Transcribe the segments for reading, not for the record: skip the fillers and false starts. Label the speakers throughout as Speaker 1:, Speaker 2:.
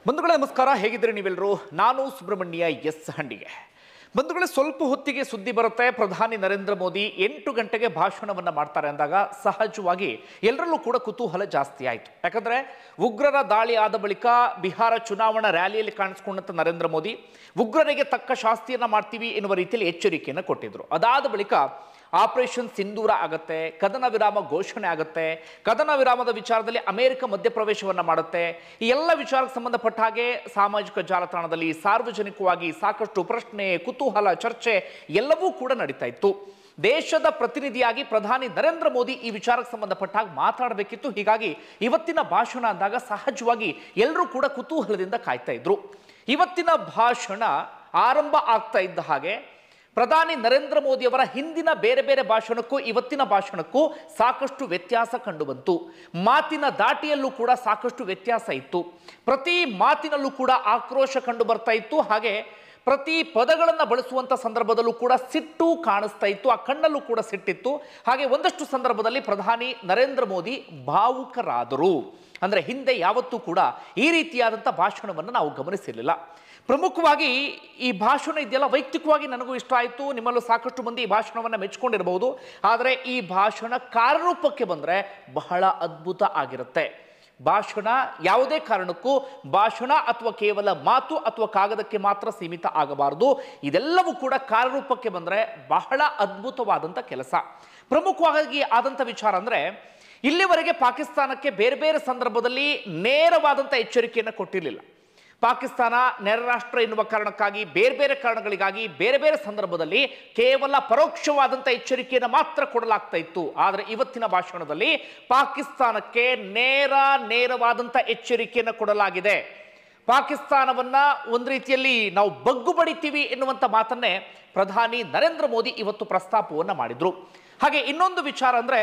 Speaker 1: ಬಂಧುಗಳೇ ನಮಸ್ಕಾರ, ಹೇಗಿದ್ದೀರಿ ನೀವೆಲ್ಲರೂ? ನಾನು ಸುಬ್ರಹ್ಮಣ್ಯ ಎಸ್ ಹಂಡಿಗೆ. ಬಂಧುಗಳೇ, ಸ್ವಲ್ಪ ಹೊತ್ತಿಗೆ ಸುದ್ದಿ ಬರುತ್ತೆ, ಪ್ರಧಾನಿ ನರೇಂದ್ರ ಮೋದಿ 8 ಗಂಟೆಗೆ ಭಾಷಣವನ್ನು ಮಾಡ್ತಾರೆ ಅಂದಾಗ ಸಹಜವಾಗಿ ಎಲ್ಲರಲ್ಲೂ ಕೂಡ ಕುತೂಹಲ ಜಾಸ್ತಿ ಆಯಿತು. ಯಾಕಂದರೆ ಉಗ್ರರ ದಾಳಿ ಆದ ಬಳಿಕ ಬಿಹಾರ ಚುನಾವಣಾ ರ್ಯಾಲಿಯಲ್ಲಿ ಕಾಣಿಸ್ಕೊಂಡಂಥ ನರೇಂದ್ರ ಮೋದಿ ಉಗ್ರರಿಗೆ ತಕ್ಕ ಶಾಸ್ತಿಯನ್ನು ಮಾಡ್ತೀವಿ ಎನ್ನುವ ರೀತಿಯಲ್ಲಿ ಎಚ್ಚರಿಕೆಯನ್ನು ಕೊಟ್ಟಿದ್ದರು. ಅದಾದ ಬಳಿಕ ಆಪರೇಷನ್ ಸಿಂಧೂರ ಆಗತ್ತೆ, ಕದನ ವಿರಾಮ ಘೋಷಣೆ ಆಗುತ್ತೆ, ಕದನ ವಿರಾಮದ ವಿಚಾರದಲ್ಲಿ ಅಮೆರಿಕ ಮಧ್ಯಪ್ರವೇಶವನ್ನು ಮಾಡುತ್ತೆ. ಈ ಎಲ್ಲ ವಿಚಾರಕ್ಕೆ ಸಂಬಂಧಪಟ್ಟ ಹಾಗೆ ಸಾಮಾಜಿಕ ಜಾಲತಾಣದಲ್ಲಿ ಸಾರ್ವಜನಿಕವಾಗಿ ಸಾಕಷ್ಟು ಪ್ರಶ್ನೆ, ಕುತೂಹಲ, ಚರ್ಚೆ ಎಲ್ಲವೂ ಕೂಡ ನಡೀತಾ ಇತ್ತು. ದೇಶದ ಪ್ರತಿನಿಧಿಯಾಗಿ ಪ್ರಧಾನಿ ನರೇಂದ್ರ ಮೋದಿ ಈ ವಿಚಾರಕ್ಕೆ ಸಂಬಂಧಪಟ್ಟ ಹಾಗೆ ಮಾತಾಡಬೇಕಿತ್ತು. ಹೀಗಾಗಿ ಇವತ್ತಿನ ಭಾಷಣ ಅಂದಾಗ ಸಹಜವಾಗಿ ಎಲ್ಲರೂ ಕೂಡ ಕುತೂಹಲದಿಂದ ಕಾಯ್ತಾ ಇದ್ರು. ಇವತ್ತಿನ ಭಾಷಣ ಆರಂಭ ಆಗ್ತಾ ಇದ್ದ ಹಾಗೆ ಪ್ರಧಾನಿ ನರೇಂದ್ರ ಮೋದಿ ಅವರ ಹಿಂದಿನ ಬೇರೆ ಬೇರೆ ಭಾಷಣಕ್ಕೂ ಇವತ್ತಿನ ಭಾಷಣಕ್ಕೂ ಸಾಕಷ್ಟು ವ್ಯತ್ಯಾಸ ಕಂಡುಬಂತು. ಮಾತಿನ ದಾಟಿಯಲ್ಲೂ ಕೂಡ ಸಾಕಷ್ಟು ವ್ಯತ್ಯಾಸ ಇತ್ತು. ಪ್ರತಿ ಮಾತಿನಲ್ಲೂ ಕೂಡ ಆಕ್ರೋಶ ಕಂಡು ಬರ್ತಾ ಇತ್ತು. ಹಾಗೆ ಪ್ರತಿ ಪದಗಳನ್ನು ಬಳಸುವಂಥ ಸಂದರ್ಭದಲ್ಲೂ ಕೂಡ ಸಿಟ್ಟು ಕಾಣಿಸ್ತಾ ಇತ್ತು. ಆ ಕಣ್ಣಲ್ಲೂ ಕೂಡ ಸಿಟ್ಟಿತ್ತು. ಹಾಗೆ ಒಂದಷ್ಟು ಸಂದರ್ಭದಲ್ಲಿ ಪ್ರಧಾನಿ ನರೇಂದ್ರ ಮೋದಿ ಭಾವುಕರಾದರು. ಅಂದರೆ ಹಿಂದೆ ಯಾವತ್ತೂ ಕೂಡ ಈ ರೀತಿಯಾದಂಥ ಭಾಷಣವನ್ನು ನಾವು ಗಮನಿಸಿರಲಿಲ್ಲ. ಪ್ರಮುಖವಾಗಿ ಈ ಭಾಷಣ ಇದೆಯಲ್ಲ, ವೈಯಕ್ತಿಕವಾಗಿ ನನಗೂ ಇಷ್ಟ ಆಯಿತು. ನಿಮ್ಮಲ್ಲೂ ಸಾಕಷ್ಟು ಮಂದಿ ಈ ಭಾಷಣವನ್ನು ಮೆಚ್ಚಿಕೊಂಡಿರಬಹುದು. ಆದರೆ ಈ ಭಾಷಣ ಕಾರ್ಯರೂಪಕ್ಕೆ ಬಂದರೆ ಬಹಳ ಅದ್ಭುತ ಆಗಿರುತ್ತೆ. ಭಾಷಣ ಯಾವುದೇ ಕಾರಣಕ್ಕೂ ಭಾಷಣ ಅಥವಾ ಕೇವಲ ಮಾತು ಅಥವಾ ಕಾಗದಕ್ಕೆ ಮಾತ್ರ ಸೀಮಿತ ಆಗಬಾರದು. ಇದೆಲ್ಲವೂ ಕೂಡ ಕಾರ್ಯರೂಪಕ್ಕೆ ಬಂದರೆ ಬಹಳ ಅದ್ಭುತವಾದಂಥ ಕೆಲಸ. ಪ್ರಮುಖವಾಗಿ ಆದಂಥ ವಿಚಾರ ಅಂದರೆ, ಇಲ್ಲಿವರೆಗೆ ಪಾಕಿಸ್ತಾನಕ್ಕೆ ಬೇರೆ ಬೇರೆ ಸಂದರ್ಭದಲ್ಲಿ ನೇರವಾದಂಥ ಎಚ್ಚರಿಕೆಯನ್ನು ಕೊಟ್ಟಿರಲಿಲ್ಲ. ಪಾಕಿಸ್ತಾನ ನೆರೆ ರಾಷ್ಟ್ರ ಎನ್ನುವ ಕಾರಣಕ್ಕಾಗಿ ಬೇರೆ ಬೇರೆ ಕಾರಣಗಳಿಗಾಗಿ ಬೇರೆ ಬೇರೆ ಸಂದರ್ಭದಲ್ಲಿ ಕೇವಲ ಪರೋಕ್ಷವಾದಂಥ ಎಚ್ಚರಿಕೆಯನ್ನು ಮಾತ್ರ ಕೊಡಲಾಗ್ತಾ ಇತ್ತು. ಆದರೆ ಇವತ್ತಿನ ಭಾಷಣದಲ್ಲಿ ಪಾಕಿಸ್ತಾನಕ್ಕೆ ನೇರವಾದಂಥ ಎಚ್ಚರಿಕೆಯನ್ನು ಕೊಡಲಾಗಿದೆ. ಪಾಕಿಸ್ತಾನವನ್ನ ಒಂದು ರೀತಿಯಲ್ಲಿ ನಾವು ಬಗ್ಗು ಬಡಿತೀವಿ ಎನ್ನುವಂಥ ಮಾತನ್ನೇ ಪ್ರಧಾನಿ ನರೇಂದ್ರ ಮೋದಿ ಇವತ್ತು ಪ್ರಸ್ತಾಪವನ್ನು ಮಾಡಿದ್ರು. ಹಾಗೆ ಇನ್ನೊಂದು ವಿಚಾರ ಅಂದರೆ,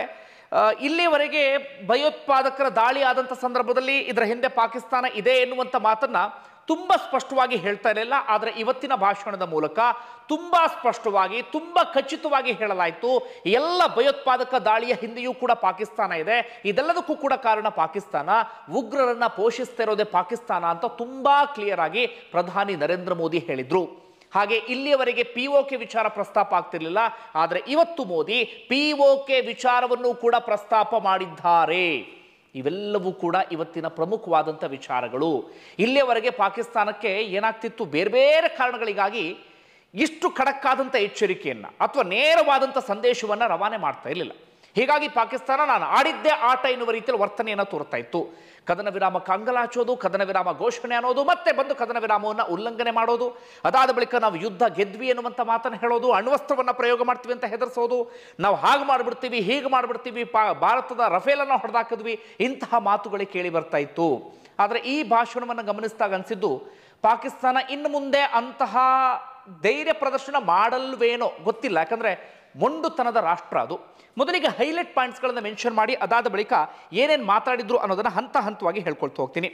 Speaker 1: ಇಲ್ಲಿವರೆಗೆ ಭಯೋತ್ಪಾದಕರ ದಾಳಿ ಆದಂಥ ಸಂದರ್ಭದಲ್ಲಿ ಇದರ ಹಿಂದೆ ಪಾಕಿಸ್ತಾನ ಇದೆ ಎನ್ನುವಂಥ ಮಾತನ್ನ ತುಂಬ ಸ್ಪಷ್ಟವಾಗಿ ಹೇಳ್ತಾ ಇರಲಿಲ್ಲ. ಆದರೆ ಇವತ್ತಿನ ಭಾಷಣದ ಮೂಲಕ ತುಂಬ ಸ್ಪಷ್ಟವಾಗಿ, ತುಂಬ ಖಚಿತವಾಗಿ ಹೇಳಲಾಯಿತು, ಎಲ್ಲ ಭಯೋತ್ಪಾದಕ ದಾಳಿಯ ಹಿಂದೆಯೂ ಕೂಡ ಪಾಕಿಸ್ತಾನ ಇದೆ. ಇದೆಲ್ಲದಕ್ಕೂ ಕೂಡ ಕಾರಣ ಪಾಕಿಸ್ತಾನ, ಉಗ್ರರನ್ನ ಪೋಷಿಸ್ತಾ ಇರೋದೇ ಪಾಕಿಸ್ತಾನ ಅಂತ ತುಂಬ ಕ್ಲಿಯರ್ ಆಗಿ ಪ್ರಧಾನಿ ನರೇಂದ್ರ ಮೋದಿ ಹೇಳಿದ್ರು. ಹಾಗೆ ಇಲ್ಲಿಯವರೆಗೆ POK ವಿಚಾರ ಪ್ರಸ್ತಾಪ ಆಗ್ತಿರ್ಲಿಲ್ಲ. ಆದರೆ ಇವತ್ತು ಮೋದಿ POK ವಿಚಾರವನ್ನು ಕೂಡ ಪ್ರಸ್ತಾಪ ಮಾಡಿದ್ದಾರೆ. ಇವೆಲ್ಲವೂ ಕೂಡ ಇವತ್ತಿನ ಪ್ರಮುಖವಾದಂಥ ವಿಚಾರಗಳು. ಇಲ್ಲಿಯವರೆಗೆ ಪಾಕಿಸ್ತಾನಕ್ಕೆ ಏನಾಗ್ತಿತ್ತು, ಬೇರೆ ಬೇರೆ ಕಾರಣಗಳಿಗಾಗಿ ಇಷ್ಟು ಖಡಕ್ಕಾದಂಥ ಎಚ್ಚರಿಕೆಯನ್ನು ಅಥವಾ ನೇರವಾದಂಥ ಸಂದೇಶವನ್ನು ರವಾನೆ ಮಾಡ್ತಾ ಇರಲಿಲ್ಲ. ಹೀಗಾಗಿ ಪಾಕಿಸ್ತಾನ ನಾನು ಆಡಿದ್ದೇ ಆಟ ಎನ್ನುವ ರೀತಿಯಲ್ಲಿ ವರ್ತನೆಯನ್ನು ತೋರ್ತಾ ಇತ್ತು. ಕದನ ವಿರಾಮಕ್ಕೆ ಅಂಗಲಾಚೋದು, ಕದನ ವಿರಾಮ ಘೋಷಣೆ ಅನ್ನೋದು, ಮತ್ತೆ ಬಂದು ಕದನ ವಿರಾಮವನ್ನು ಉಲ್ಲಂಘನೆ ಮಾಡೋದು, ಅದಾದ ಬಳಿಕ ನಾವು ಯುದ್ಧ ಗೆದ್ವಿ ಎನ್ನುವಂಥ ಮಾತನ್ನು ಹೇಳೋದು, ಅಣ್ವಸ್ತ್ರವನ್ನು ಪ್ರಯೋಗ ಮಾಡ್ತೀವಿ ಅಂತ ಹೆದರಿಸೋದು, ನಾವು ಹಾಗೆ ಮಾಡಿಬಿಡ್ತೀವಿ, ಹೀಗೆ ಮಾಡಿಬಿಡ್ತೀವಿ, ಭಾರತದ ರಫೇಲನ್ನು ಹೊಡೆದಾಕಿದ್ವಿ, ಇಂತಹ ಮಾತುಗಳೇ ಕೇಳಿ ಬರ್ತಾ ಇತ್ತು. ಆದರೆ ಈ ಭಾಷಣವನ್ನು ಗಮನಿಸಿದಾಗ ಅನಿಸಿದ್ದು, ಪಾಕಿಸ್ತಾನ ಇನ್ನು ಮುಂದೆ ಅಂತಹ ಧೈರ್ಯ ಪ್ರದರ್ಶನ ಮಾಡಲ್ವೇನೋ ಗೊತ್ತಿಲ್ಲ. ಯಾಕಂದರೆ ಮೊಂಡುತನದ ರಾಷ್ಟ್ರ ಅದು. ಮೊದಲಿಗೆ ಹೈಲೈಟ್ ಪಾಯಿಂಟ್ಸ್ಗಳನ್ನು ಮೆನ್ಷನ್ ಮಾಡಿ ಅದಾದ ಬಳಿಕ ಏನೇನು ಮಾತಾಡಿದ್ರು ಅನ್ನೋದನ್ನು ಹಂತ ಹಂತವಾಗಿ ಹೇಳ್ಕೊಳ್ತಾ ಹೋಗ್ತೀನಿ.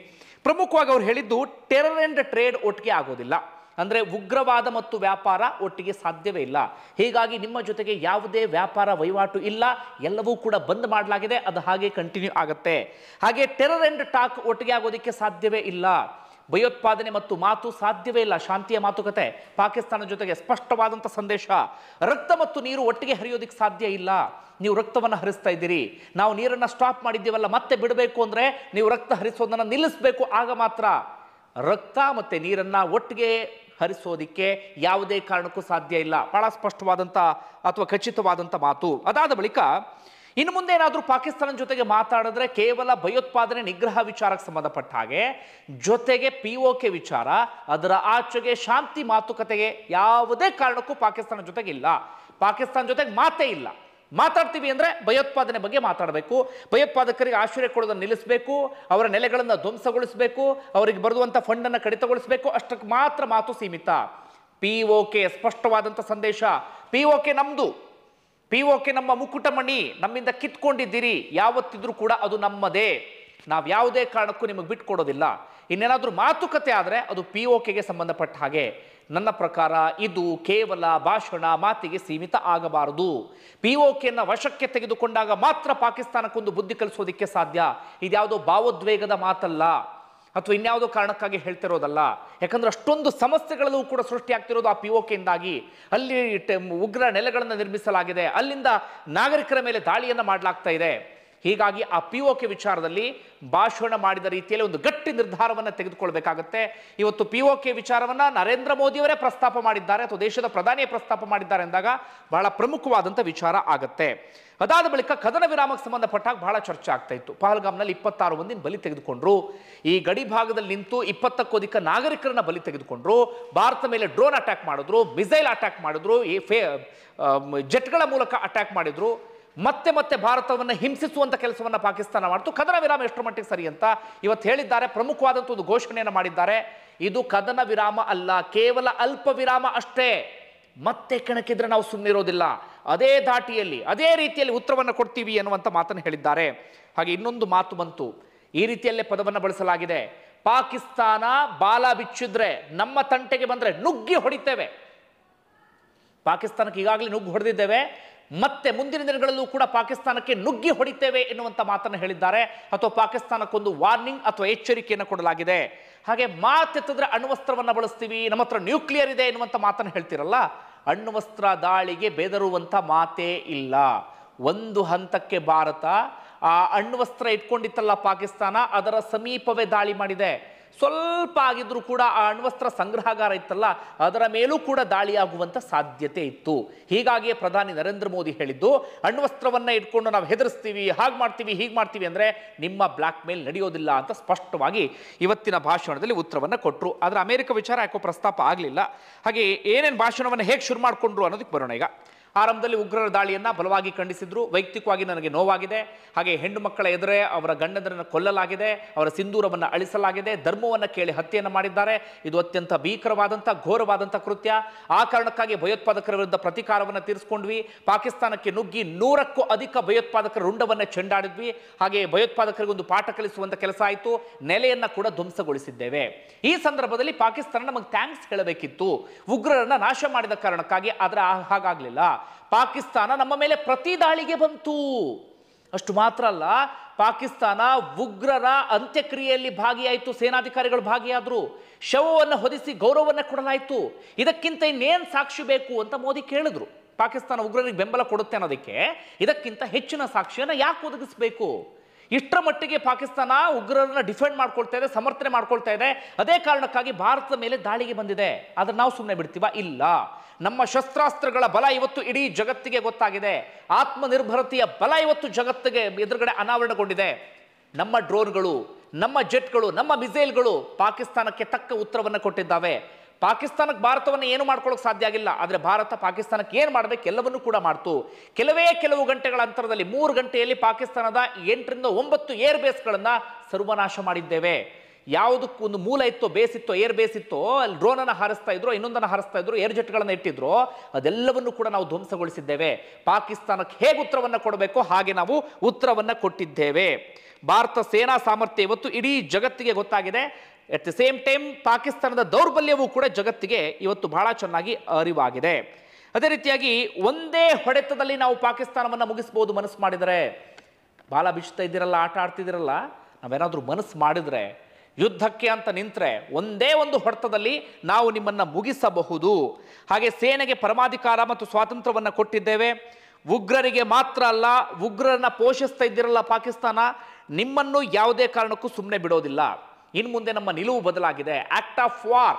Speaker 1: ಪ್ರಮುಖವಾಗಿ ಅವ್ರು ಹೇಳಿದ್ದು, ಟೆರರ್ ಆ್ಯಂಡ್ ಟ್ರೇಡ್ ಒಟ್ಟಿಗೆ ಆಗೋದಿಲ್ಲ. ಅಂದರೆ ಉಗ್ರವಾದ ಮತ್ತು ವ್ಯಾಪಾರ ಒಟ್ಟಿಗೆ ಸಾಧ್ಯವೇ ಇಲ್ಲ. ಹೀಗಾಗಿ ನಿಮ್ಮ ಜೊತೆಗೆ ಯಾವುದೇ ವ್ಯಾಪಾರ ವಹಿವಾಟು ಇಲ್ಲ, ಎಲ್ಲವೂ ಕೂಡ ಬಂದ್ ಮಾಡಲಾಗಿದೆ, ಅದು ಹಾಗೆ ಕಂಟಿನ್ಯೂ ಆಗುತ್ತೆ. ಹಾಗೆ ಟೆರರ್ ಆ್ಯಂಡ್ ಟಾಕ್ ಒಟ್ಟಿಗೆ ಆಗೋದಕ್ಕೆ ಸಾಧ್ಯವೇ ಇಲ್ಲ. ಭಯೋತ್ಪಾದನೆ ಮತ್ತು ಮಾತು ಸಾಧ್ಯವೇ ಇಲ್ಲ, ಶಾಂತಿಯ ಮಾತುಕತೆ. ಪಾಕಿಸ್ತಾನ ಜೊತೆಗೆ ಸ್ಪಷ್ಟವಾದಂಥ ಸಂದೇಶ, ರಕ್ತ ಮತ್ತು ನೀರು ಒಟ್ಟಿಗೆ ಹರಿಯೋದಕ್ಕೆ ಸಾಧ್ಯ ಇಲ್ಲ. ನೀವು ರಕ್ತವನ್ನು ಹರಿಸ್ತಾ ಇದ್ದೀರಿ, ನಾವು ನೀರನ್ನು ಸ್ಟಾಪ್ ಮಾಡಿದ್ದೀವಲ್ಲ, ಮತ್ತೆ ಬಿಡಬೇಕು ಅಂದರೆ ನೀವು ರಕ್ತ ಹರಿಸೋದನ್ನು ನಿಲ್ಲಿಸಬೇಕು. ಆಗ ಮಾತ್ರ ರಕ್ತ ಮತ್ತು ನೀರನ್ನು ಒಟ್ಟಿಗೆ ಹರಿಸೋದಿಕ್ಕೆ ಯಾವುದೇ ಕಾರಣಕ್ಕೂ ಸಾಧ್ಯ ಇಲ್ಲ. ಬಹಳ ಸ್ಪಷ್ಟವಾದಂಥ ಅಥವಾ ಖಚಿತವಾದಂಥ ಮಾತು. ಅದಾದ ಬಳಿಕ ಇನ್ನು ಮುಂದೆ ಏನಾದರೂ ಪಾಕಿಸ್ತಾನ ಜೊತೆಗೆ ಮಾತಾಡಿದ್ರೆ ಕೇವಲ ಭಯೋತ್ಪಾದನೆ ನಿಗ್ರಹ ವಿಚಾರಕ್ಕೆ ಸಂಬಂಧಪಟ್ಟ ಹಾಗೆ, ಜೊತೆಗೆ POK ವಿಚಾರ, ಅದರ ಆಚೆಗೆ ಶಾಂತಿ ಮಾತುಕತೆಗೆ ಯಾವುದೇ ಕಾರಣಕ್ಕೂ ಪಾಕಿಸ್ತಾನ ಜೊತೆಗೆ ಇಲ್ಲ. ಪಾಕಿಸ್ತಾನ ಜೊತೆಗೆ ಮಾತೇ ಇಲ್ಲ. ಮಾತಾಡ್ತೀವಿ ಅಂದರೆ ಭಯೋತ್ಪಾದನೆ ಬಗ್ಗೆ ಮಾತಾಡಬೇಕು, ಭಯೋತ್ಪಾದಕರಿಗೆ ಆಶ್ರಯ ಕೊಡೋದನ್ನು ನಿಲ್ಲಿಸಬೇಕು, ಅವರ ನೆಲೆಗಳನ್ನು ಧ್ವಂಸಗೊಳಿಸಬೇಕು, ಅವರಿಗೆ ಬರುವಂಥ ಫಂಡನ್ನು ಕಡಿತಗೊಳಿಸಬೇಕು, ಅಷ್ಟಕ್ಕೆ ಮಾತ್ರ ಮಾತು ಸೀಮಿತ. POK ಸ್ಪಷ್ಟವಾದಂಥ ಸಂದೇಶ, POK ನಮ್ಮದು, POK ನಮ್ಮ ಮುಕುಟಮಣಿ, ನಮ್ಮಿಂದ ಕಿತ್ಕೊಂಡಿದ್ದೀರಿ, ಯಾವತ್ತಿದ್ರೂ ಕೂಡ ಅದು ನಮ್ಮದೇ, ನಾವು ಯಾವುದೇ ಕಾರಣಕ್ಕೂ ನಿಮಗೆ ಬಿಟ್ಕೊಡೋದಿಲ್ಲ. ಇನ್ನೇನಾದರೂ ಮಾತುಕತೆ ಆದರೆ ಅದು POKಗೆ ಸಂಬಂಧಪಟ್ಟ ಹಾಗೆ. ನನ್ನ ಪ್ರಕಾರ ಇದು ಕೇವಲ ಭಾಷಣ ಮಾತಿಗೆ ಸೀಮಿತ ಆಗಬಾರದು. POKಯನ್ನು ವಶಕ್ಕೆ ತೆಗೆದುಕೊಂಡಾಗ ಮಾತ್ರ ಪಾಕಿಸ್ತಾನಕ್ಕೊಂದು ಬುದ್ಧಿ ಕಲಿಸೋದಕ್ಕೆ ಸಾಧ್ಯ. ಇದ್ಯಾವುದೋ ಭಾವೋದ್ವೇಗದ ಮಾತಲ್ಲ. ಅಥವಾ ಇನ್ಯಾವುದೋ ಕಾರಣಕ್ಕಾಗಿ ಹೇಳ್ತಿರೋದಲ್ಲ. ಯಾಕಂದ್ರೆ ಅಷ್ಟೊಂದು ಸಮಸ್ಯೆಗಳಲ್ಲೂ ಕೂಡ ಸೃಷ್ಟಿಯಾಗ್ತಿರೋದು ಆ POKಯಿಂದಾಗಿ. ಅಲ್ಲಿ ಉಗ್ರ ನೆಲೆಗಳನ್ನು ನಿರ್ಮಿಸಲಾಗಿದೆ, ಅಲ್ಲಿಂದ ನಾಗರಿಕರ ಮೇಲೆ ದಾಳಿಯನ್ನು ಮಾಡಲಾಗ್ತಾ ಇದೆ. ಹೀಗಾಗಿ ಆ POK ವಿಚಾರದಲ್ಲಿ ಭಾಷಣ ಮಾಡಿದ ರೀತಿಯಲ್ಲಿ ಒಂದು ಗಟ್ಟಿ ನಿರ್ಧಾರವನ್ನು ತೆಗೆದುಕೊಳ್ಬೇಕಾಗತ್ತೆ. ಇವತ್ತು POK ವಿಚಾರವನ್ನು ನರೇಂದ್ರ ಮೋದಿಯವರೇ ಪ್ರಸ್ತಾಪ ಮಾಡಿದ್ದಾರೆ ಅಥವಾ ದೇಶದ ಪ್ರಧಾನಿಯೇ ಪ್ರಸ್ತಾಪ ಮಾಡಿದ್ದಾರೆ ಅಂದಾಗ ಬಹಳ ಪ್ರಮುಖವಾದಂಥ ವಿಚಾರ ಆಗತ್ತೆ. ಅದಾದ ಬಳಿಕ ಕದನ ವಿರಾಮಕ್ಕೆ ಸಂಬಂಧಪಟ್ಟಾಗ ಬಹಳ ಚರ್ಚೆ ಆಗ್ತಾ ಇತ್ತು. ಪಹಲ್ಗಾಮ್ನಲ್ಲಿ 26 ಮಂದಿನ ಬಲಿ ತೆಗೆದುಕೊಂಡ್ರು. ಈ ಗಡಿ ಭಾಗದಲ್ಲಿ ನಿಂತು 20ಕ್ಕೂ ಅಧಿಕ ನಾಗರಿಕರನ್ನ ಬಲಿ ತೆಗೆದುಕೊಂಡ್ರು. ಭಾರತ ಮೇಲೆ ಡ್ರೋನ್ ಅಟ್ಯಾಕ್ ಮಾಡಿದ್ರು, ಮಿಸೈಲ್ ಅಟ್ಯಾಕ್ ಮಾಡಿದ್ರು, ಜೆಟ್ಗಳ ಮೂಲಕ ಅಟ್ಯಾಕ್ ಮಾಡಿದ್ರು. ಮತ್ತೆ ಮತ್ತೆ ಭಾರತವನ್ನು ಹಿಂಸಿಸುವಂತ ಕೆಲಸವನ್ನ ಪಾಕಿಸ್ತಾನ ಮಾಡ್ತು. ಕದನ ವಿರಾಮ ಎಷ್ಟರ ಮಟ್ಟಿಗೆ ಸರಿ ಅಂತ ಇವತ್ತು ಹೇಳಿದ್ದಾರೆ. ಪ್ರಮುಖವಾದಂಥ ಒಂದು ಘೋಷಣೆಯನ್ನು ಮಾಡಿದ್ದಾರೆ. ಇದು ಕದನ ವಿರಾಮ ಅಲ್ಲ, ಕೇವಲ ಅಲ್ಪ ವಿರಾಮ ಅಷ್ಟೇ. ಮತ್ತೆ ಕೆಣಕಿದ್ರೆ ನಾವು ಸುಮ್ಮನಿರೋದಿಲ್ಲ, ಅದೇ ಧಾಟಿಯಲ್ಲಿ ಅದೇ ರೀತಿಯಲ್ಲಿ ಉತ್ತರವನ್ನು ಕೊಡ್ತೀವಿ ಅನ್ನುವಂಥ ಮಾತನ್ನು ಹೇಳಿದ್ದಾರೆ. ಹಾಗೆ ಇನ್ನೊಂದು ಮಾತು ಬಂತು, ಈ ರೀತಿಯಲ್ಲೇ ಪದವನ್ನು ಬಳಸಲಾಗಿದೆ. ಪಾಕಿಸ್ತಾನ ಬಾಲ ಬಿಚ್ಚಿದ್ರೆ, ನಮ್ಮ ತಂಟೆಗೆ ಬಂದ್ರೆ ನುಗ್ಗಿ ಹೊಡಿತೇವೆ. ಪಾಕಿಸ್ತಾನಕ್ಕೆ ಈಗಾಗಲೇ ನುಗ್ಗಿ ಹೊಡೆದಿದ್ದೇವೆ, ಮತ್ತೆ ಮುಂದಿನ ದಿನಗಳಲ್ಲೂ ಕೂಡ ಪಾಕಿಸ್ತಾನಕ್ಕೆ ನುಗ್ಗಿ ಹೊಡಿತೇವೆ ಎನ್ನುವಂಥ ಮಾತನ್ನು ಹೇಳಿದ್ದಾರೆ. ಅಥವಾ ಪಾಕಿಸ್ತಾನಕ್ಕೊಂದು ವಾರ್ನಿಂಗ್ ಅಥವಾ ಎಚ್ಚರಿಕೆಯನ್ನು ಕೊಡಲಾಗಿದೆ. ಹಾಗೆ ಮಾತೆತ್ತಿದ್ರೆ ಅಣ್ವಸ್ತ್ರವನ್ನು ಬಳಸ್ತೀವಿ, ನಮ್ಮ ಹತ್ರ ನ್ಯೂಕ್ಲಿಯರ್ ಇದೆ ಎನ್ನುವಂಥ ಮಾತನ್ನು ಹೇಳ್ತಿರಲ್ಲ, ಅಣ್ವಸ್ತ್ರ ದಾಳಿಗೆ ಬೆದರುವಂಥ ಮಾತೇ ಇಲ್ಲ. ಒಂದು ಹಂತಕ್ಕೆ ಭಾರತ ಆ ಅಣ್ವಸ್ತ್ರ ಇಟ್ಕೊಂಡಿತ್ತಲ್ಲ ಪಾಕಿಸ್ತಾನ, ಅದರ ಸಮೀಪವೇ ದಾಳಿ ಮಾಡಿದೆ. ಸ್ವಲ್ಪ ಆಗಿದ್ರೂ ಕೂಡ ಆ ಅಣ್ವಸ್ತ್ರ ಸಂಗ್ರಹಾಗಾರ ಇತ್ತಲ್ಲ, ಅದರ ಮೇಲೂ ಕೂಡ ದಾಳಿಯಾಗುವಂಥ ಸಾಧ್ಯತೆ ಇತ್ತು. ಹೀಗಾಗಿಯೇ ಪ್ರಧಾನಿ ನರೇಂದ್ರ ಮೋದಿ ಹೇಳಿದ್ದು, ಅಣ್ವಸ್ತ್ರವನ್ನ ಇಟ್ಕೊಂಡು ನಾವು ಹೆದರಿಸ್ತೀವಿ, ಹಾಗೆ ಮಾಡ್ತೀವಿ, ಹೀಗೆ ಮಾಡ್ತೀವಿ ಅಂದರೆ ನಿಮ್ಮ ಬ್ಲ್ಯಾಕ್ ಮೇಲ್ ನಡೆಯೋದಿಲ್ಲ ಅಂತ ಸ್ಪಷ್ಟವಾಗಿ ಇವತ್ತಿನ ಭಾಷಣದಲ್ಲಿ ಉತ್ತರವನ್ನು ಕೊಟ್ಟರು. ಆದರೆ ಅಮೆರಿಕ ವಿಚಾರ ಯಾಕೋ ಪ್ರಸ್ತಾಪ ಆಗಲಿಲ್ಲ. ಹಾಗೆ ಏನೇನು ಭಾಷಣವನ್ನು ಹೇಗೆ ಶುರು ಮಾಡಿಕೊಂಡ್ರು ಅನ್ನೋದಕ್ಕೆ ಬರೋಣ. ಈಗ ಆರಂಭದಲ್ಲಿ ಉಗ್ರರ ದಾಳಿಯನ್ನು ಬಲವಾಗಿ ಖಂಡಿಸಿದ್ರು. ವೈಯಕ್ತಿಕವಾಗಿ ನನಗೆ ನೋವಾಗಿದೆ. ಹಾಗೆ ಹೆಣ್ಣು ಮಕ್ಕಳ ಎದುರೇ ಅವರ ಗಂಡಂದರನ್ನು ಕೊಲ್ಲಲಾಗಿದೆ, ಅವರ ಸಿಂಧೂರವನ್ನು ಅಳಿಸಲಾಗಿದೆ, ಧರ್ಮವನ್ನು ಕೇಳಿ ಹತ್ಯೆಯನ್ನು ಮಾಡಿದ್ದಾರೆ. ಇದು ಅತ್ಯಂತ ಭೀಕರವಾದಂಥ ಘೋರವಾದಂಥ ಕೃತ್ಯ. ಆ ಕಾರಣಕ್ಕಾಗಿ ಭಯೋತ್ಪಾದಕರ ವಿರುದ್ಧ ಪ್ರತೀಕಾರವನ್ನು ತೀರಿಸಿಕೊಂಡ್ವಿ. ಪಾಕಿಸ್ತಾನಕ್ಕೆ ನುಗ್ಗಿ 100ಕ್ಕೂ ಅಧಿಕ ಭಯೋತ್ಪಾದಕರ ರುಂಡವನ್ನು ಚೆಂಡಾಡಿದ್ವಿ. ಹಾಗೆ ಭಯೋತ್ಪಾದಕರಿಗೆ ಒಂದು ಪಾಠ ಕಲಿಸುವಂಥ ಕೆಲಸ ಆಯಿತು. ನೆಲೆಯನ್ನು ಕೂಡ ಧ್ವಂಸಗೊಳಿಸಿದ್ದೇವೆ. ಈ ಸಂದರ್ಭದಲ್ಲಿ ಪಾಕಿಸ್ತಾನ ನಮಗೆ ಥ್ಯಾಂಕ್ಸ್ ಹೇಳಬೇಕಿತ್ತು, ಉಗ್ರರನ್ನ ನಾಶ ಮಾಡಿದ ಕಾರಣಕ್ಕಾಗಿ. ಆದರೆ ಹಾಗಾಗಲಿಲ್ಲ. ಪಾಕಿಸ್ತಾನ ನಮ್ಮ ಮೇಲೆ ಪ್ರತಿ ದಾಳಿಗೆ ಬಂತು. ಅಷ್ಟು ಮಾತ್ರ ಅಲ್ಲ, ಪಾಕಿಸ್ತಾನ ಉಗ್ರರ ಅಂತ್ಯಕ್ರಿಯೆಯಲ್ಲಿ ಭಾಗಿಯಾಯಿತು. ಸೇನಾಧಿಕಾರಿಗಳು ಭಾಗಿಯಾದರು. ಶವವನ್ನು ಹೊದಿಸಿ ಗೌರವವನ್ನು ಕೊಡಲಾಯಿತು. ಇದಕ್ಕಿಂತ ಇನ್ನೇನು ಸಾಕ್ಷಿ ಬೇಕು ಅಂತ ಮೋದಿ ಕೇಳಿದ್ರು. ಪಾಕಿಸ್ತಾನ ಉಗ್ರರಿಗೆ ಬೆಂಬಲ ಕೊಡುತ್ತೆ ಅನ್ನೋದಕ್ಕೆ ಇದಕ್ಕಿಂತ ಹೆಚ್ಚಿನ ಸಾಕ್ಷಿಯನ್ನು ಯಾಕೆ ಒದಗಿಸಬೇಕು? ಇಷ್ಟರ ಮಟ್ಟಿಗೆ ಪಾಕಿಸ್ತಾನ ಉಗ್ರರನ್ನ ಡಿಫೆಂಡ್ ಮಾಡ್ಕೊಳ್ತಾ ಇದೆ, ಸಮರ್ಥನೆ ಮಾಡ್ಕೊಳ್ತಾ ಇದೆ. ಅದೇ ಕಾರಣಕ್ಕಾಗಿ ಭಾರತದ ಮೇಲೆ ದಾಳಿಗೆ ಬಂದಿದೆ. ಆದ್ರೆ ನಾವು ಸುಮ್ಮನೆ ಬಿಡ್ತೀವ? ಇಲ್ಲ. ನಮ್ಮ ಶಸ್ತ್ರಾಸ್ತ್ರಗಳ ಬಲ ಇವತ್ತು ಇಡೀ ಜಗತ್ತಿಗೆ ಗೊತ್ತಾಗಿದೆ. ಆತ್ಮನಿರ್ಭರತೆಯ ಬಲ ಇವತ್ತು ಜಗತ್ತಿಗೆ ಎದುರುಗಡೆ ಅನಾವರಣಗೊಂಡಿದೆ. ನಮ್ಮ ಡ್ರೋನ್ಗಳು, ನಮ್ಮ ಜೆಟ್ಗಳು, ನಮ್ಮ ಮಿಸೈಲ್ಗಳು ಪಾಕಿಸ್ತಾನಕ್ಕೆ ತಕ್ಕ ಉತ್ತರವನ್ನು ಕೊಟ್ಟಿದ್ದಾವೆ. ಪಾಕಿಸ್ತಾನಕ್ಕೆ ಭಾರತವನ್ನು ಏನು ಮಾಡ್ಕೊಳ್ಳೋಕೆ ಸಾಧ್ಯ ಆಗಿಲ್ಲ. ಆದರೆ ಭಾರತ ಪಾಕಿಸ್ತಾನಕ್ಕೆ ಏನು ಮಾಡಬೇಕು ಎಲ್ಲವನ್ನೂ ಕೂಡ ಮಾಡ್ತು. ಕೆಲವು ಗಂಟೆಗಳ ಅಂತರದಲ್ಲಿ 3 ಗಂಟೆಯಲ್ಲಿ ಪಾಕಿಸ್ತಾನದ 8 ರಿಂದ 9 ಏರ್ ಬೇಸ್ಗಳನ್ನು ಸರ್ವನಾಶ ಮಾಡಿದ್ದೇವೆ. ಯಾವುದಕ್ಕೂ ಒಂದು ಮೂಲ ಇತ್ತೋ, ಬೇಸ್ ಇತ್ತೋ, ಏರ್ ಬೇಸ್ ಇತ್ತೋ, ಅಲ್ಲಿ ಡ್ರೋನನ್ನು ಹಾರಿಸ್ತಾ ಇದ್ರು, ಇನ್ನೊಂದನ್ನು ಹಾರಿಸ್ತಾ ಇದ್ರು, ಏರ್ ಜೆಟ್ಗಳನ್ನು ಇಟ್ಟಿದ್ರು, ಅದೆಲ್ಲವನ್ನು ಕೂಡ ನಾವು ಧ್ವಂಸಗೊಳಿಸಿದ್ದೇವೆ. ಪಾಕಿಸ್ತಾನಕ್ಕೆ ಹೇಗೆ ಉತ್ತರವನ್ನು ಕೊಡಬೇಕು ಹಾಗೆ ನಾವು ಉತ್ತರವನ್ನು ಕೊಟ್ಟಿದ್ದೇವೆ. ಭಾರತ ಸೇನಾ ಸಾಮರ್ಥ್ಯ ಇವತ್ತು ಇಡೀ ಜಗತ್ತಿಗೆ ಗೊತ್ತಾಗಿದೆ. ಅಟ್ ದ ಸೇಮ್ ಟೈಮ್ ಪಾಕಿಸ್ತಾನದ ದೌರ್ಬಲ್ಯವೂ ಕೂಡ ಜಗತ್ತಿಗೆ ಇವತ್ತು ಬಹಳ ಚೆನ್ನಾಗಿ ಅರಿವಾಗಿದೆ. ಅದೇ ರೀತಿಯಾಗಿ ಒಂದೇ ಹೊಡೆತದಲ್ಲಿ ನಾವು ಪಾಕಿಸ್ತಾನವನ್ನು ಮುಗಿಸ್ಬೋದು ಮನಸ್ಸು ಮಾಡಿದರೆ. ಬಾಲ ಬಿಚ್ತಾ ಇದ್ದೀರಲ್ಲ, ಆಟ ಆಡ್ತಿದ್ದೀರಲ್ಲ, ನಾವೇನಾದರೂ ಮನಸ್ಸು ಮಾಡಿದರೆ, ಯುದ್ಧಕ್ಕೆ ಅಂತ ನಿಂತರೆ ಒಂದೇ ಒಂದು ಹೊಡೆತದಲ್ಲಿ ನಾವು ನಿಮ್ಮನ್ನು ಮುಗಿಸಬಹುದು. ಹಾಗೆ ಸೇನೆಗೆ ಪರಮಾಧಿಕಾರ ಮತ್ತು ಸ್ವಾತಂತ್ರ್ಯವನ್ನು ಕೊಟ್ಟಿದ್ದೇವೆ. ಉಗ್ರರಿಗೆ ಮಾತ್ರ ಅಲ್ಲ, ಉಗ್ರರನ್ನ ಪೋಷಿಸ್ತಾ ಇದ್ದಿರಲ್ಲ ಪಾಕಿಸ್ತಾನ, ನಿಮ್ಮನ್ನು ಯಾವುದೇ ಕಾರಣಕ್ಕೂ ಸುಮ್ಮನೆ ಬಿಡೋದಿಲ್ಲ. ಇನ್ನು ಮುಂದೆ ನಮ್ಮ ನಿಲುವು ಬದಲಾಗಿದೆ. ಆಕ್ಟ್ ಆಫ್ ವಾರ್,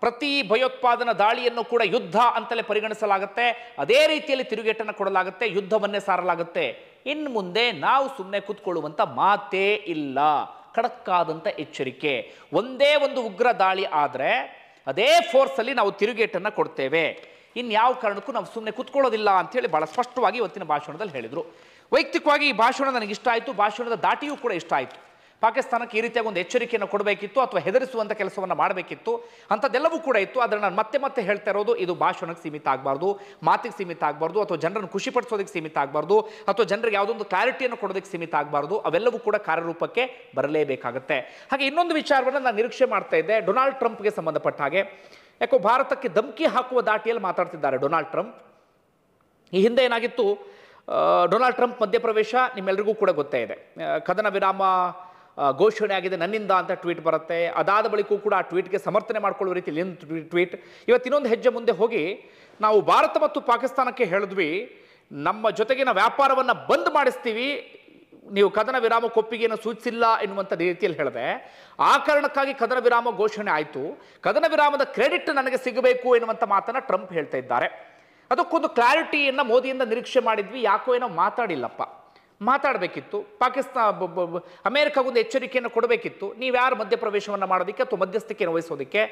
Speaker 1: ಪ್ರತಿ ಭಯೋತ್ಪಾದನಾ ದಾಳಿಯನ್ನು ಕೂಡ ಯುದ್ಧ ಅಂತಲೇ ಪರಿಗಣಿಸಲಾಗುತ್ತೆ. ಅದೇ ರೀತಿಯಲ್ಲಿ ತಿರುಗೇಟನ್ನು ಕೊಡಲಾಗುತ್ತೆ, ಯುದ್ಧವನ್ನೇ ಸಾರಲಾಗುತ್ತೆ. ಇನ್ನು ಮುಂದೆ ನಾವು ಸುಮ್ಮನೆ ಕೂತ್ಕೊಳ್ಳುವಂಥ ಮಾತೇ ಇಲ್ಲ. ಖಡಕ್ಕಾದಂಥ ಎಚ್ಚರಿಕೆ. ಒಂದೇ ಒಂದು ಉಗ್ರ ದಾಳಿ ಆದರೆ ಅದೇ ಫೋರ್ಸಲ್ಲಿ ನಾವು ತಿರುಗೇಟನ್ನು ಕೊಡ್ತೇವೆ. ಇನ್ಯಾವ ಕಾರಣಕ್ಕೂ ನಾವು ಸುಮ್ಮನೆ ಕೂತ್ಕೊಳ್ಳೋದಿಲ್ಲ ಅಂತೇಳಿ ಭಾಳ ಸ್ಪಷ್ಟವಾಗಿ ಇವತ್ತಿನ ಭಾಷಣದಲ್ಲಿ ಹೇಳಿದರು. ವೈಯಕ್ತಿಕವಾಗಿ ಈ ಭಾಷಣ ನನಗೆ ಇಷ್ಟ ಆಯಿತು. ಭಾಷಣದ ದಾಟಿಯೂ ಕೂಡ ಇಷ್ಟ ಆಯಿತು. ಪಾಕಿಸ್ತಾನಕ್ಕೆ ಈ ರೀತಿಯಾಗಿ ಒಂದು ಎಚ್ಚರಿಕೆಯನ್ನು ಕೊಡಬೇಕಿತ್ತು ಅಥವಾ ಹೆದರಿಸುವಂಥ ಕೆಲಸವನ್ನು ಮಾಡಬೇಕಿತ್ತು, ಅಂಥದ್ದೆಲ್ಲವೂ ಕೂಡ ಇತ್ತು. ಆದರೆ ನಾನು ಮತ್ತೆ ಹೇಳ್ತಾ ಇರೋದು, ಇದು ಭಾಷಣಕ್ಕೆ ಸೀಮಿತ ಆಗಬಾರ್ದು, ಮಾತಿಗೆ ಸೀಮಿತ ಆಗಬಾರ್ದು, ಅಥವಾ ಜನರನ್ನು ಖುಷಿಪಡಿಸೋದಕ್ಕೆ ಸೀಮಿತ ಆಗಬಾರ್ದು, ಅಥವಾ ಜನರಿಗೆ ಯಾವುದೊಂದು ಕ್ಲಾರಿಟಿಯನ್ನು ಕೊಡೋದಕ್ಕೆ ಸೀಮಿತ ಆಗಬಾರ್ದು. ಅವೆಲ್ಲವೂ ಕೂಡ ಕಾರ್ಯರೂಪಕ್ಕೆ ಬರಲೇಬೇಕಾಗುತ್ತೆ. ಹಾಗೆ ಇನ್ನೊಂದು ವಿಚಾರವನ್ನು ನಾನು ನಿರೀಕ್ಷೆ ಮಾಡ್ತಾ ಇದ್ದೆ, ಡೊನಾಲ್ಡ್ ಟ್ರಂಪ್ಗೆ ಸಂಬಂಧಪಟ್ಟ ಹಾಗೆ. ಯಾಕೋ ಭಾರತಕ್ಕೆ ಧಮಕಿ ಹಾಕುವ ದಾಟಿಯಲ್ಲಿ ಮಾತಾಡ್ತಿದ್ದಾರೆ ಡೊನಾಲ್ಡ್ ಟ್ರಂಪ್. ಈ ಹಿಂದೆ ಏನಾಗಿತ್ತು, ಡೊನಾಲ್ಡ್ ಟ್ರಂಪ್ ಮಧ್ಯಪ್ರವೇಶ ನಿಮ್ಮೆಲ್ಲರಿಗೂ ಕೂಡ ಗೊತ್ತೇ ಇದೆ. ಕದನ ವಿರಾಮ ಘೋಷಣೆ ಆಗಿದೆ ನನ್ನಿಂದ ಅಂತ ಟ್ವೀಟ್ ಬರುತ್ತೆ. ಅದಾದ ಬಳಿಕೂ ಕೂಡ ಆ ಟ್ವೀಟ್ಗೆ ಸಮರ್ಥನೆ ಮಾಡ್ಕೊಳ್ಳುವ ರೀತಿಯಲ್ಲಿ ಏನು ಟ್ವೀಟ್. ಇವತ್ತು ಇನ್ನೊಂದು ಹೆಜ್ಜೆ ಮುಂದೆ ಹೋಗಿ ನಾವು ಭಾರತ ಮತ್ತು ಪಾಕಿಸ್ತಾನಕ್ಕೆ ಹೇಳಿದ್ವಿ, ನಮ್ಮ ಜೊತೆಗಿನ ವ್ಯಾಪಾರವನ್ನು ಬಂದ್ ಮಾಡಿಸ್ತೀವಿ, ನೀವು ಕದನ ವಿರಾಮ ಒಪ್ಪಿಗೆಯನ್ನು ಸೂಚಿಸಿಲ್ಲ ಎನ್ನುವಂಥ ರೀತಿಯಲ್ಲಿ ಹೇಳಿದೆ. ಆ ಕಾರಣಕ್ಕಾಗಿ ಕದನ ವಿರಾಮ ಘೋಷಣೆ ಆಯಿತು. ಕದನ ವಿರಾಮದ ಕ್ರೆಡಿಟ್ ನನಗೆ ಸಿಗಬೇಕು ಎನ್ನುವಂಥ ಮಾತನ್ನು ಟ್ರಂಪ್ ಹೇಳ್ತಾ ಇದ್ದಾರೆ. ಅದಕ್ಕೊಂದು ಕ್ಲಾರಿಟಿಯನ್ನು ಮೋದಿಯಿಂದ ನಿರೀಕ್ಷೆ ಮಾಡಿದ್ವಿ, ಯಾಕೋ ಏನೋ ಮಾತಾಡಿಲ್ಲಪ್ಪ. ಮಾತಾಡಬೇಕಿತ್ತು. ಅಮೇರಿಕಾಗೊಂದು ಎಚ್ಚರಿಕೆಯನ್ನು ಕೊಡಬೇಕಿತ್ತು. ನೀವು ಯಾರು ಮಧ್ಯಪ್ರವೇಶವನ್ನು ಮಾಡೋದಕ್ಕೆ ಅಥವಾ ಮಧ್ಯಸ್ಥಿಕೆಯನ್ನು ವಹಿಸೋದಕ್ಕೆ,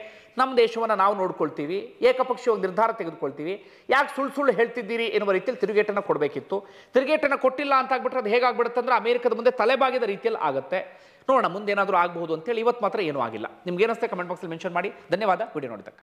Speaker 1: ನಮ್ಮ ದೇಶವನ್ನು ನಾವು ನೋಡ್ಕೊಳ್ತೀವಿ, ಏಕಪಕ್ಷೀಯ ನಿರ್ಧಾರ ತೆಗೆದುಕೊಳ್ತೀವಿ, ಯಾಕೆ ಸುಳ್ಳು ಹೇಳ್ತಿದ್ದೀರಿ ಎನ್ನುವ ರೀತಿಯಲ್ಲಿ ತಿರುಗೇಟನ್ನು ಕೊಡಬೇಕಿತ್ತು. ತಿರುಗೇಟನ್ನು ಕೊಟ್ಟಿಲ್ಲ ಅಂತ ಆಗ್ಬಿಟ್ರೆ ಅದು ಹೇಗಾಗ್ಬಿಡುತ್ತೆ ಅಂದರೆ ಅಮೇರಿಕದ ಮುಂದೆ ತಲೆಬಾಗಿದ ರೀತಿಯಲ್ಲಿ ಆಗುತ್ತೆ. ನೋಡೋಣ ಮುಂದೆ ಏನಾದರೂ ಆಗಬಹುದು ಅಂತೇಳಿ. ಇವತ್ತು ಮಾತ್ರ ಏನೂ ಆಗಿಲ್ಲ. ನಿಮ್ಗೆ ಏನಿಸುತ್ತೆ ಕಮೆಂಟ್ ಬಾಕ್ಸಲ್ಲಿ ಮೆನ್ಷನ್ ಮಾಡಿ. ಧನ್ಯವಾದ ವಿಡಿಯೋ ನೋಡಿದ್ದಕ್ಕೆ.